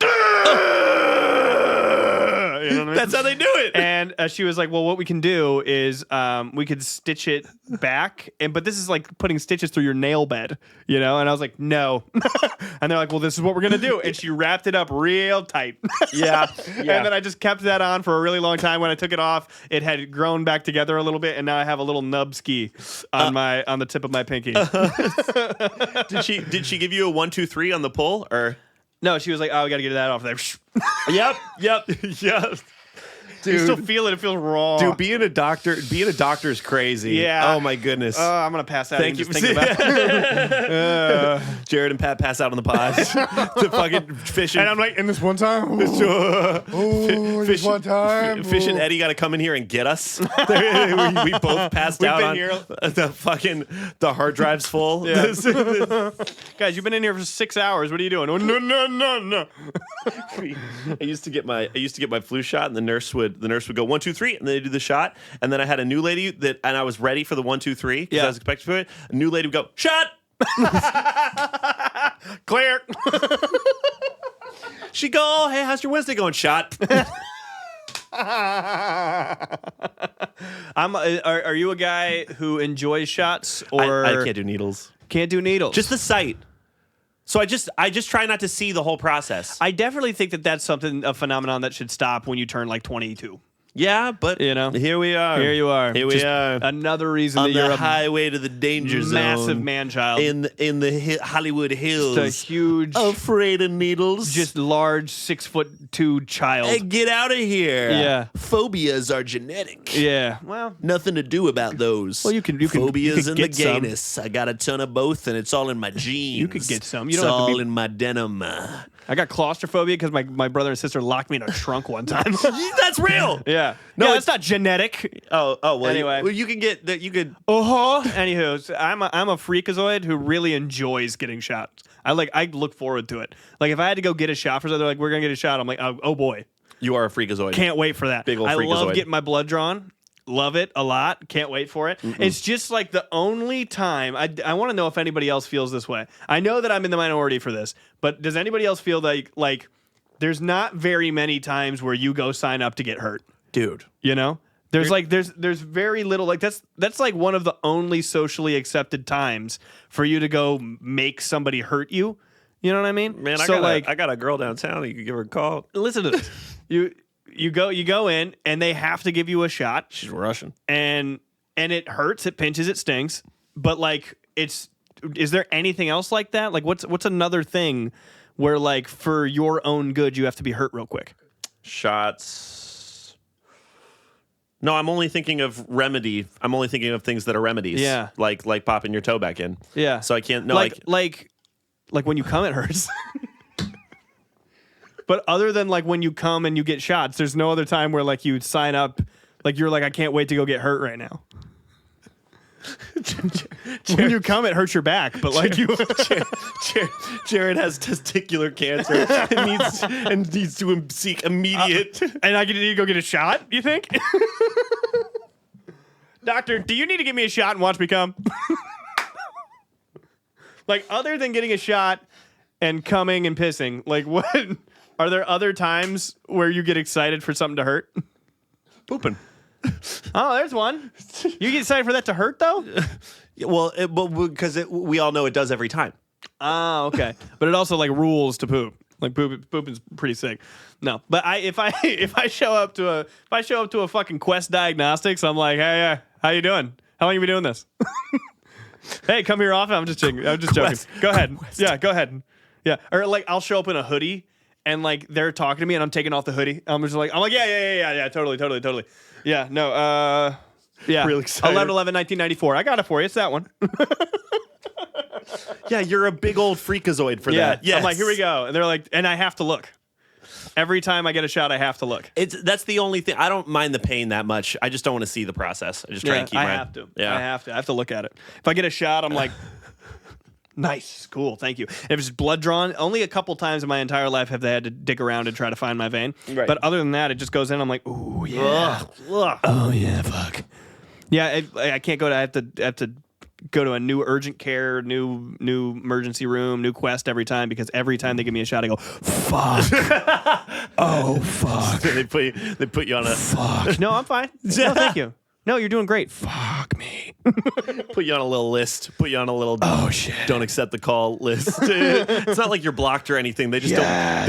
You know what I mean? That's how they do it. And she was like, well, what we can do is we could stitch it back. But this is like putting stitches through your nail bed, you know? And I was like, no. And they're like, well, this is what we're going to do. And she wrapped it up real tight. Yeah. And then I just kept that on for a really long time. When I took it off, it had grown back together a little bit. And now I have a little nub ski on the tip of my pinky. Did she give you a 1, 2, 3 on the pull or? No, she was like, oh, we got to get that off there. Yep. Dude, you still feel it. It feels raw. Dude, being a doctor is crazy. Yeah. Oh my goodness. I'm gonna pass out. Thank you. Just thinking about it. Jared and Pat pass out on the pod. The fucking fishing. And I'm like, in this one time. This one time. Fish and Eddie got to come in here and get us. we both passed out on here. The hard drive's full. Yeah. Guys, you've been in here for 6 hours. What are you doing? Oh, no. I used to get my flu shot, and the nurse would go 1, 2, 3, and then they do the shot. And then I had a new lady and I was ready for the 1, 2, 3 because I was expecting for it. A new lady would go, shot. Clear. She'd go, oh, hey, how's your Wednesday going? Shot. Are you a guy who enjoys shots or I can't do needles. Can't do needles. Just the sight. So I just try not to see the whole process. I definitely think that's a phenomenon that should stop when you turn like 22. Yeah, but you know, here we are. Here you are. Here we are. Another reason on that you're the highway to the danger zone. Massive man-child in the Hollywood Hills. Just a huge, afraid of needles. Just large 6'2" child. Hey, get out of here. Yeah. Phobias are genetic. Yeah. Well, nothing to do about those. Well, you can phobias you and the gayness. I got a ton of both, and it's all in my genes. You could get some. You it's don't all have to in my denim. I got claustrophobia because my brother and sister locked me in a trunk one time. That's real. Yeah. No, it's not genetic. Oh. Well, anyway, you can get that. You could. Anywho, I'm a freakazoid who really enjoys getting shots. I look forward to it. Like if I had to go get a shot for something, like we're gonna get a shot, I'm like, oh boy. You are a freakazoid. Can't wait for that. Big old freakazoid. I love getting my blood drawn. Love it a lot. Can't wait for it. Mm-mm. It's just like the only time I want to know if anybody else feels this way. I know that I'm in the minority for this, but does anybody else feel like there's not very many times where you go sign up to get hurt, dude. You know, there's very little. Like that's like one of the only socially accepted times for you to go make somebody hurt you. You know what I mean? Man, so I got a girl downtown. You could give her a call. Listen to this. You go in and they have to give you a shot. She's Russian. And it hurts, it pinches, it stings. But like is there anything else like that? Like what's another thing where like for your own good you have to be hurt real quick? Shots. No, I'm only thinking of remedy. I'm only thinking of things that are remedies. Yeah. Like popping your toe back in. Yeah. So I can't like when you come it hurts. But other than like when you come and you get shots, there's no other time where like you sign up, like you're like, I can't wait to go get hurt right now. When you come, it hurts your back, but like Jared has testicular cancer and needs to seek immediate. And I need to go get a shot. You think, doctor? Do you need to give me a shot and watch me come? Like other than getting a shot and coming and pissing, like what? Are there other times where you get excited for something to hurt? Pooping. Oh, there's one. You get excited for that to hurt, though? Well, because we all know it does every time. Ah, okay. But it also like rules to poop. Like pooping's pretty sick. No, but if I show up to a fucking Quest Diagnostics, I'm like, hey, how you doing? How long you been doing this? Hey, come here often. I'm just joking. Go ahead. Yeah, go ahead. Yeah, or like I'll show up in a hoodie. And like they're talking to me, and I'm taking off the hoodie. I'm like, yeah, totally. Yeah, no, yeah, really excited. 11/11/1994. I got it for you. It's that one. Yeah, you're a big old freakazoid for that. Yeah, I'm like, here we go, and they're like, and I have to look. Every time I get a shot, I have to look. That's the only thing. I don't mind the pain that much. I just don't want to see the process. I just try and keep. I have to. I have to look at it. If I get a shot, I'm like. Nice, cool, thank you. If it's blood drawn, only a couple times in my entire life have they had to dig around and try to find my vein. Right. But other than that, it just goes in. I'm like, ooh, yeah. Ugh. Oh yeah, fuck. Yeah, I can't go to. I have to go to a new urgent care, new emergency room, new Quest every time because every time they give me a shot, I go, fuck. Oh fuck. They put you on a fuck. No, I'm fine. No, thank you. No, you're doing great. Fuck me. Put you on a little list. Put you on a little shit. Don't accept the call list. It's not like you're blocked or anything. They just don't.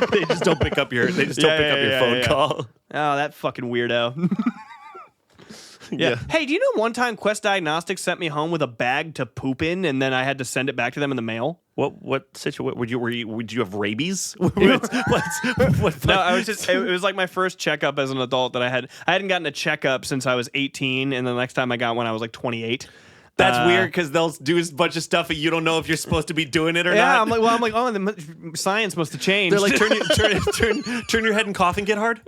They just don't pick up your. They just don't pick up your phone call. Oh, that fucking weirdo. Yeah. Hey, do you know one time Quest Diagnostics sent me home with a bag to poop in, and then I had to send it back to them in the mail? What situation? Would you have rabies? What? No, I was just. It was like my first checkup as an adult that I had. I hadn't gotten a checkup since I was 18, and the next time I got one, I was like 28. That's weird because they'll do a bunch of stuff and you don't know if you're supposed to be doing it or not. Yeah, I'm like, oh, the science must have changed. They're like, turn your head and cough and get hard.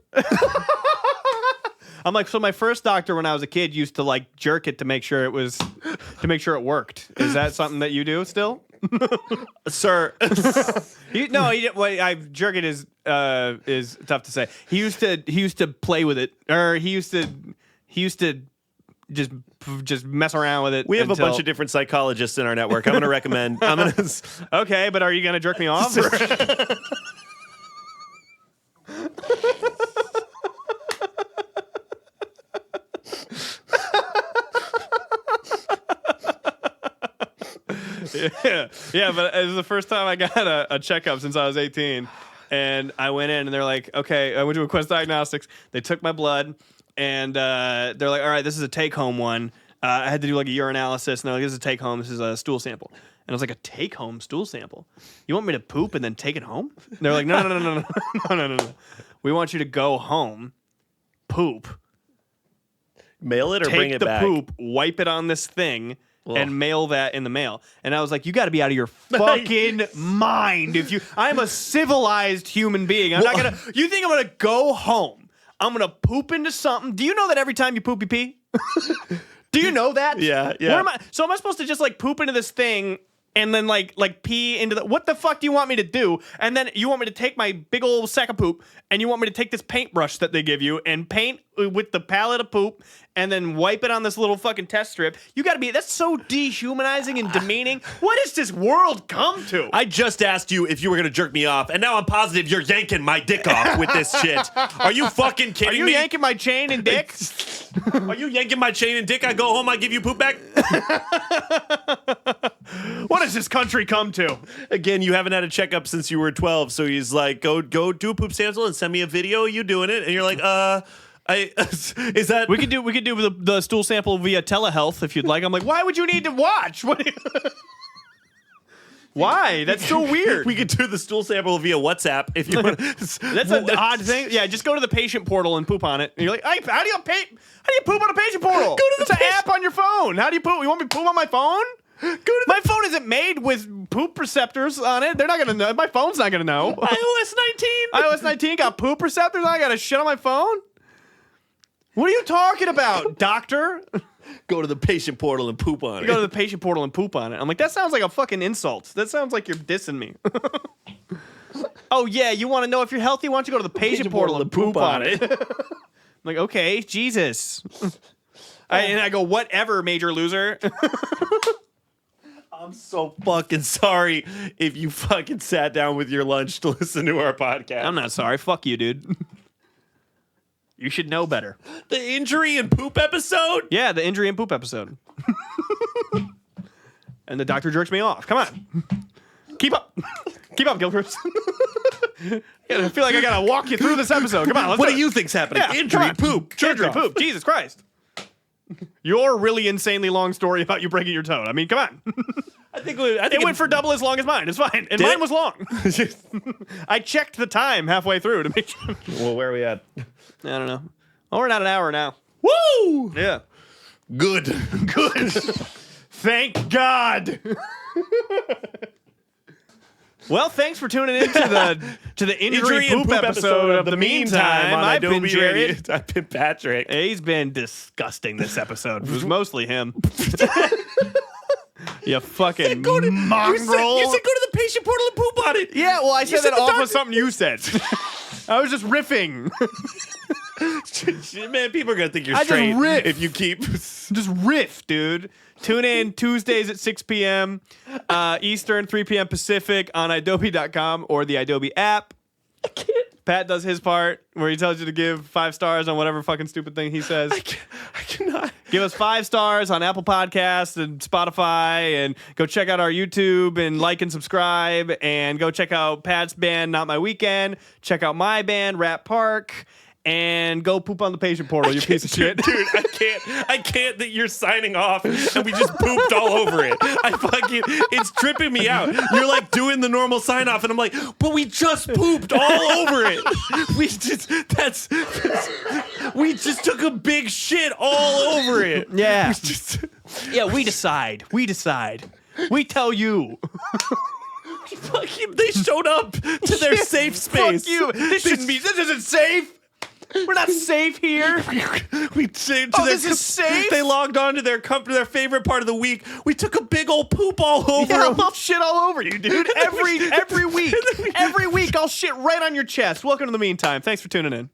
I'm like, so my first doctor when I was a kid used to like jerk it to make sure it worked. Is that something that you do still? Sir. Jerk it is tough to say. He used to play with it, or he used to just mess around with it. We have a bunch of different psychologists in our network. I'm going to recommend. Okay, but are you going to jerk me off? Yeah, but it was the first time I got a checkup since I was 18, and I went in and they're like, okay, I went to a Quest Diagnostics. They took my blood, and they're like, all right, this is a take-home one. I had to do like a urinalysis, and they're like, this is a take-home. This is a stool sample. And I was like, a take-home stool sample? You want me to poop and then take it home? And they're like, no. We want you to go home, poop, mail it or bring it back. Take the poop, wipe it on this thing. Ugh. And mail that in the mail. And I was like, you got to be out of your fucking mind. I'm a civilized human being. You think I'm going to go home? I'm going to poop into something. Do you know that every time you poop, you pee? Do you know that? Yeah. So am I supposed to just like poop into this thing and then like pee into the. What the fuck do you want me to do? And then you want me to take my big old sack of poop, and you want me to take this paintbrush that they give you and paint with the palette of poop, and then wipe it on this little fucking test strip. You got to be. That's so dehumanizing and demeaning. What has this world come to? I just asked you if you were gonna jerk me off, and now I'm positive you're yanking my dick off with this shit. Are you fucking kidding me? Are you yanking my chain and dick? Are you yanking my chain and dick? I go home, I give you poop back. What has this country come to? Again, you haven't had a checkup since you were 12, so he's like, go do a poop sample and send me a video of you doing it, and you're like, is that We could do the stool sample via telehealth if you'd like. I'm like, why would you need to watch? Why? That's so weird. We could do the stool sample via WhatsApp if you want. That's an odd thing. Yeah, just go to the patient portal and poop on it. And you're like, hey, how do you poop on a patient portal? Go to the it's an app on your phone. How do you poop? You want me to poop on my phone? My phone isn't made with poop receptors on it. They're not gonna know. My phone's not gonna know. iOS 19. iOS 19 got poop receptors. I got to shit on my phone. What are you talking about, doctor? Go to the patient portal and poop on it. Go to the patient portal and poop on it. I'm like, that sounds like a fucking insult. That sounds like you're dissing me. Oh, yeah, you want to know if you're healthy? Why don't you go to the patient portal and poop on it? I'm like, okay, Jesus. And I go, whatever, major loser. I'm so fucking sorry if you fucking sat down with your lunch to listen to our podcast. I'm not sorry. Fuck you, dude. You should know better. The injury and poop episode? Yeah, the injury and poop episode. And the doctor jerks me off. Come on. Keep up. Keep up, Gilchrist. I feel like I gotta walk you through this episode. Come on, let's What do do it. you think's happening? Yeah, Injury, come on. poop, jerk Injury, off. poop. Jesus Christ. Your really insanely long story about you breaking your toe. I mean, come on. I think It went for double as long as mine. It's fine. And Did mine it? was long. I checked the time halfway through to make sure. Well, where are we at? I don't know. Oh, we're not an hour now. Woo! Yeah. Good. Good. Thank God. Well, thanks for tuning in to the injury and poop episode of The Meantime. on I've been Adobe Jared. Radio. I've been Patrick. He's been disgusting this episode. It was mostly him. You fucking mongrel. You said go to the patient portal and poop on it. Yeah, well, I said said that the off doctor- of something you said. I was just riffing. Man, people are gonna think you're I just straight riff. if you keep. Just riff, dude. Tune in Tuesdays at 6 p.m. Eastern, 3 p.m. Pacific on idobi.com or the Idobi app. I can't. Pat does his part where he tells you to give 5 stars on whatever fucking stupid thing he says. I cannot. Give us 5 stars on Apple Podcasts and Spotify, and go check out our YouTube and like and subscribe, and go check out Pat's band, Not My Weekend. Check out my band, Rat Park, and go poop on the patient portal, you piece of shit. Dude, I can't that you're signing off and we just pooped all over it. It's tripping me out. You're like doing the normal sign off and I'm like, but we just pooped all over it. We just took a big shit all over it. Yeah. We just, Yeah, we decide. We decide. We tell you. they showed up to their safe space. Fuck you. This isn't safe. We're not safe here. We said this is safe? They logged on to their favorite part of the week. We took a big old poop all over them. I'll shit all over you, dude. Every week. Every week I'll shit right on your chest. Welcome to The Meantime. Thanks for tuning in.